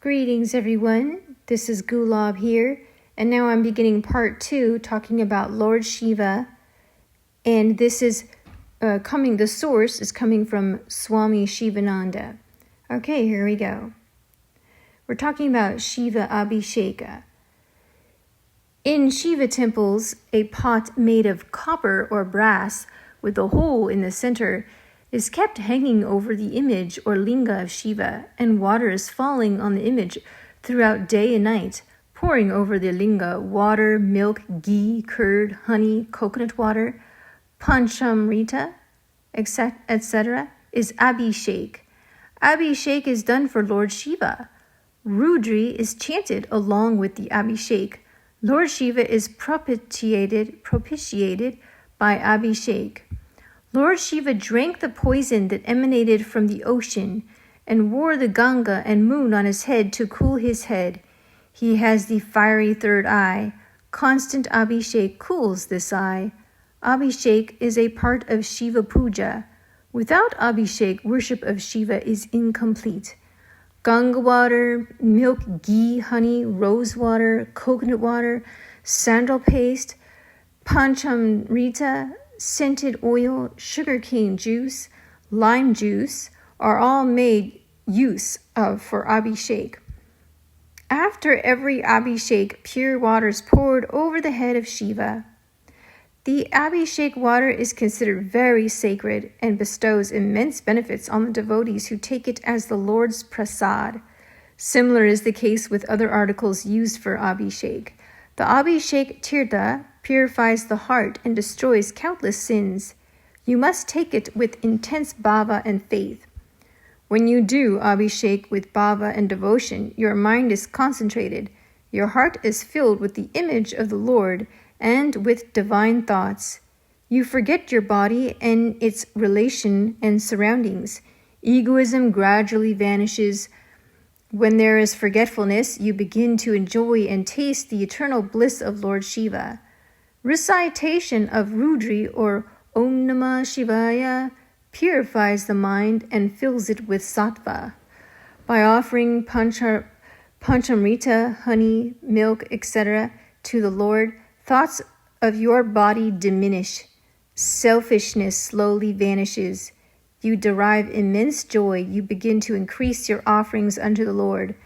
Greetings everyone, this is Gulab here, and now I'm beginning part 2 talking about Lord Shiva, and this is the source is coming from Swami Shivananda. Okay, here we go. We're talking about Shiva Abhisheka. In Shiva temples, a pot made of copper or brass with a hole in the center is kept hanging over the image or linga of Shiva, and water is falling on the image throughout day and night, pouring over the linga water, milk, ghee, curd, honey, coconut water, Panchakshara, etc. is Abhishek. Abhishek is done for Lord Shiva. Rudri is chanted along with the Abhishek. Lord Shiva is propitiated by Abhishek. Lord Shiva drank the poison that emanated from the ocean and wore the Ganga and moon on his head to cool his head. He has the fiery third eye. Constant Abhishek cools this eye. Abhishek is a part of Shiva Puja. Without Abhishek, worship of Shiva is incomplete. Ganga water, milk, ghee, honey, rose water, coconut water, sandal paste, Panchamrita, scented oil, sugarcane juice, lime juice are all made use of for Abhishek. After every Abhishek, pure water is poured over the head of Shiva. The Abhishek water is considered very sacred and bestows immense benefits on the devotees who take it as the Lord's prasad. Similar is the case with other articles used for Abhishek. The Abhishek Tirtha purifies the heart and destroys countless sins. You must take it with intense bhava and faith. When you do Abhishek with bhava and devotion, your mind is concentrated, your heart is filled with the image of the Lord and with divine thoughts. You forget your body and its relation and surroundings. Egoism gradually vanishes. When there is forgetfulness, you begin to enjoy and taste the eternal bliss of Lord Shiva. Recitation of Rudri or Om Namah Shivaya purifies the mind and fills it with sattva. By offering Panchamrita, honey, milk, etc. to the Lord, thoughts of your body diminish. Selfishness slowly vanishes. You derive immense joy. You begin to increase your offerings unto the Lord.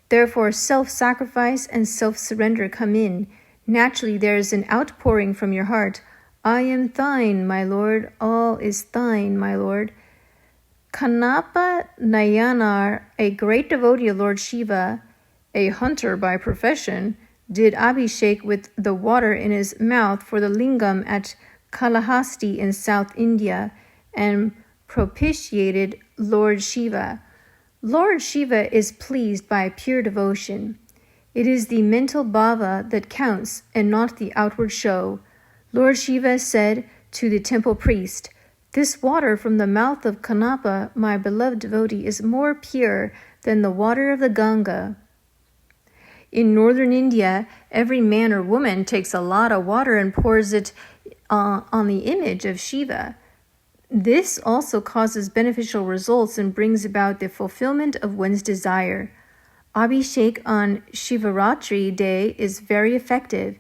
Therefore, self-sacrifice and self-surrender come in. Naturally, there is an outpouring from your heart. I am thine, my Lord. All is thine, my Lord. Kanapa Nayanar, a great devotee of Lord Shiva, a hunter by profession, did Abhishek with the water in his mouth for the lingam at Kalahasti in South India and propitiated Lord Shiva. Lord Shiva is pleased by pure devotion. It is the mental bhava that counts and not the outward show. Lord Shiva said to the temple priest, "This water from the mouth of Kanapa, my beloved devotee, is more pure than the water of the Ganga." In northern India, every man or woman takes a lot of water and pours it on the image of Shiva. This also causes beneficial results and brings about the fulfillment of one's desire. Abhishek on Shivaratri day is very effective.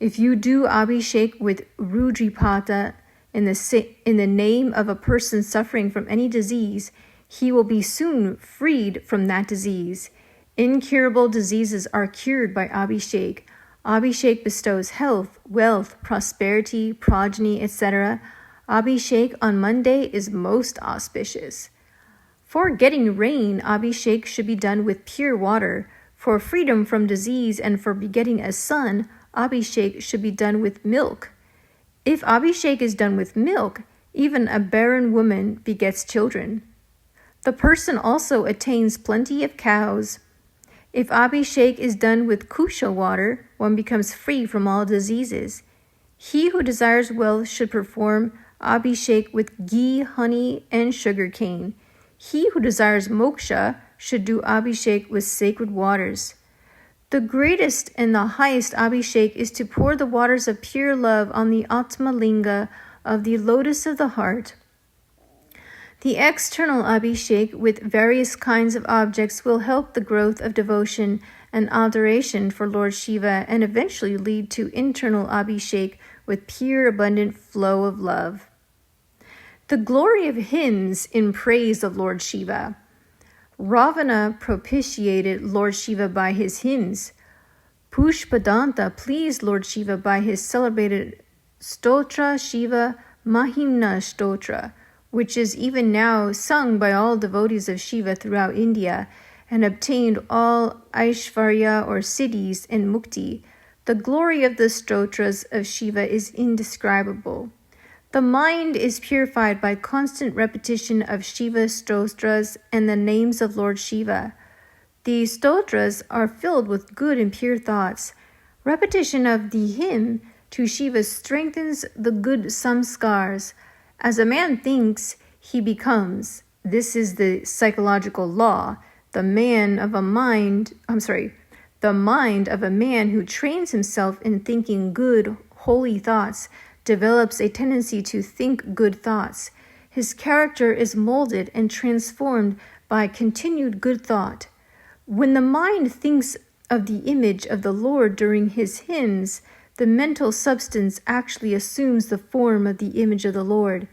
If you do Abhishek with Rudripata in the name of a person suffering from any disease, he will be soon freed from that disease. Incurable diseases are cured by Abhishek. Abhishek bestows health, wealth, prosperity, progeny, etc. Abhishek on Monday is most auspicious. For getting rain, Abhishek should be done with pure water. For freedom from disease and for begetting a son, Abhishek should be done with milk. If Abhishek is done with milk, even a barren woman begets children. The person also attains plenty of cows. If Abhishek is done with kusha water, one becomes free from all diseases. He who desires wealth should perform Abhishek with ghee, honey, and sugar cane. He who desires moksha should do Abhishek with sacred waters. The greatest and the highest Abhishek is to pour the waters of pure love on the Atma Linga of the lotus of the heart. The external abhishek with various kinds of objects will help the growth of devotion and adoration for Lord Shiva and eventually lead to internal abhishek with pure, abundant flow of love. The glory of hymns in praise of Lord Shiva. Ravana propitiated Lord Shiva by his hymns. Pushpadanta pleased Lord Shiva by his celebrated Stotra Shiva Mahimna Stotra, which is even now sung by all devotees of Shiva throughout India and obtained all Aishvarya or siddhis and mukti. The glory of the stotras of Shiva is indescribable. The mind is purified by constant repetition of Shiva stotras and the names of Lord Shiva. The stotras are filled with good and pure thoughts. Repetition of the hymn to Shiva strengthens the good samskars. As a man thinks, he becomes. This is the psychological law. The mind of a man who trains himself in thinking good, holy thoughts develops a tendency to think good thoughts. His character is molded and transformed by continued good thought. When the mind thinks of the image of the Lord during his hymns, the mental substance actually assumes the form of the image of the Lord.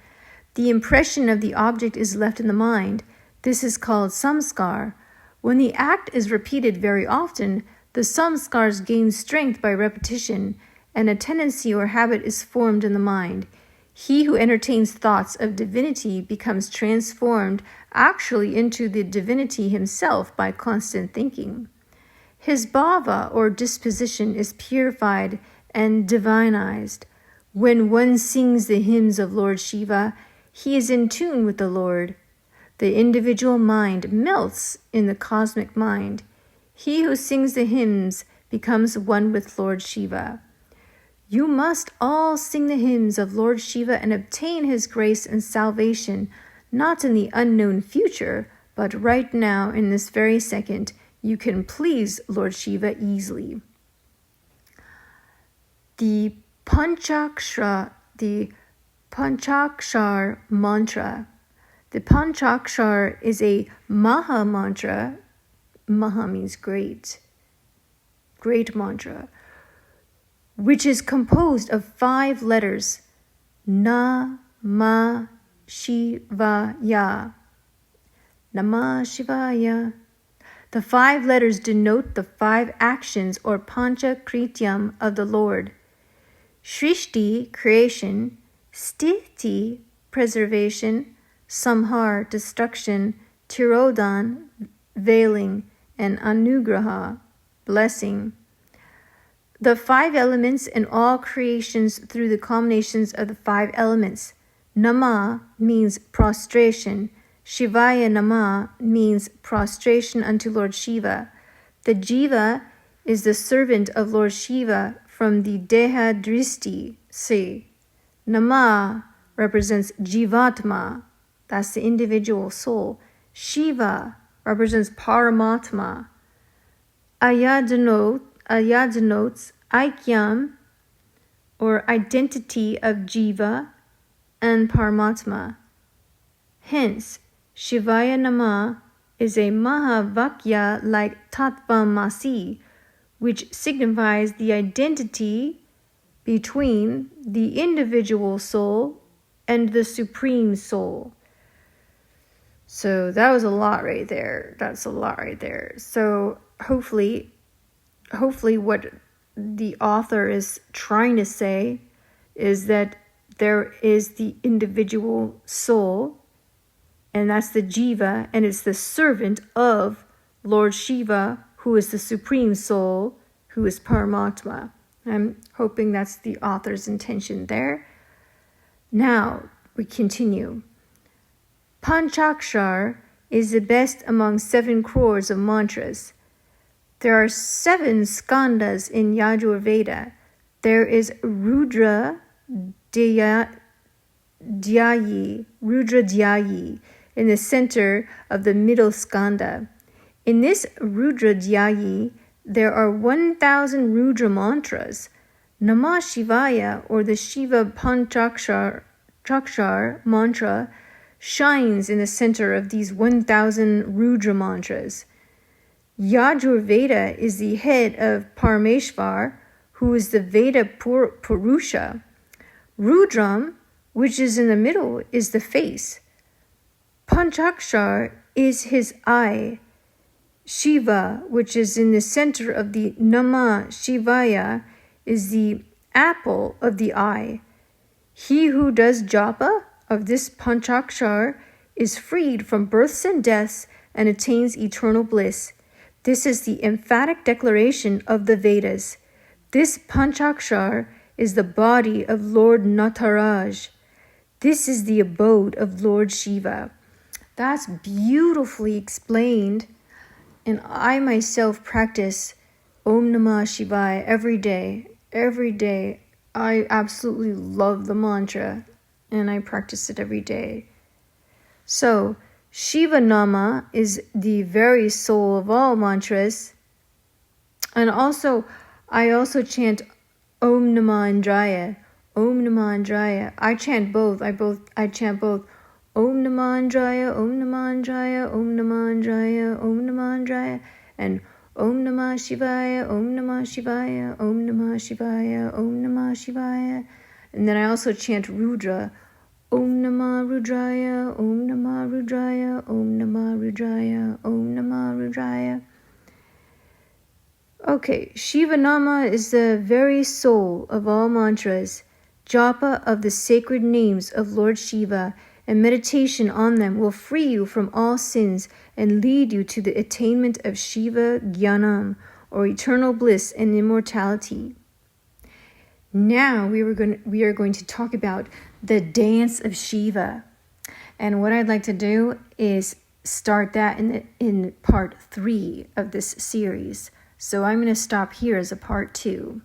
The impression of the object is left in the mind. This is called samskar. When the act is repeated very often, the samskars gain strength by repetition, and a tendency or habit is formed in the mind. He who entertains thoughts of divinity becomes transformed actually into the divinity himself by constant thinking. His bhava or disposition is purified and divinized. When one sings the hymns of Lord Shiva, he is in tune with the Lord. The individual mind melts in the cosmic mind. He who sings the hymns becomes one with Lord Shiva. You must all sing the hymns of Lord Shiva and obtain his grace and salvation, not in the unknown future, but right now, in this very second. You can please Lord Shiva easily. The Panchakshara mantra. The Panchakshara is a Maha-Mantra. Maha means great mantra, which is composed of 5 letters, Namah Shivaya. Namah Shivaya. The 5 letters denote the 5 actions or Panchakrityam of the Lord. Shrishti, creation, Sthiti, preservation, Samhar, destruction, Tirodhan, veiling, and Anugraha, blessing. The 5 elements and all creations through the combinations of the 5 elements. Nama means prostration. Shivaya Nama means prostration unto Lord Shiva. The Jiva is the servant of Lord Shiva from the Deha Dristi. See, Nama represents Jivatma, that's the individual soul. Shiva represents Paramatma. Aya denotes Aikyam, or identity of Jiva and Paramatma. Hence, Shivaya Nama is a Mahavakya like Tattvamasi, which signifies the identity between the individual soul and the Supreme Soul. So that was a lot right there. That's a lot right there. So hopefully what the author is trying to say is that there is the individual soul, and that's the Jiva, and it's the servant of Lord Shiva, who is the Supreme Soul, who is Paramatma. I'm hoping that's the author's intention there. Now, we continue. Panchakshara is the best among 7 crores of mantras. There are 7 skandhas in Yajurveda. There is Rudra Dhyayi in the center of the middle skandha. In this Rudra Dhyayi, there are 1,000 Rudra mantras. Namah Shivaya, or the Shiva Panchakshara mantra, shines in the center of these 1,000 Rudra mantras. Yajurveda is the head of Parameshvar, who is the Veda Purusha. Rudram, which is in the middle, is the face. Panchakshara is his eye. Shiva, which is in the center of the Namah Shivaya, is the apple of the eye. He who does japa of this Panchakshara is freed from births and deaths and attains eternal bliss. This is the emphatic declaration of the Vedas. This Panchakshara is the body of Lord Nataraj. This is the abode of Lord Shiva. That's beautifully explained. And I myself practice Om Namah Shivaya every day. Every day. I absolutely love the mantra and I practice it every day. So, Shiva Nama is the very soul of all mantras. And also, I also chant Om Namah-Mandraya. Om Namah-Mandraya. I chant both. I chant both. Om Namah-Mandraya, Om Namah-Mandraya, Om Namah-Mandraya, Om Namah-Mandraya, and Om Namah Shivaya, Om Namah Shivaya, Om Namah Shivaya, Om Namah Shivaya. And then I also chant Rudra. Om Namah Rudraya, Om Namah Rudraya, Om Namah Rudraya, Om Namah Rudraya. Okay, Shiva Nama is the very soul of all mantras. Japa of the sacred names of Lord Shiva and meditation on them will free you from all sins and lead you to the attainment of Shiva Jnanam, or eternal bliss and immortality. Now we are going to talk about the dance of Shiva. And what I'd like to do is start that in part 3 of this series. So I'm going to stop here as a part 2.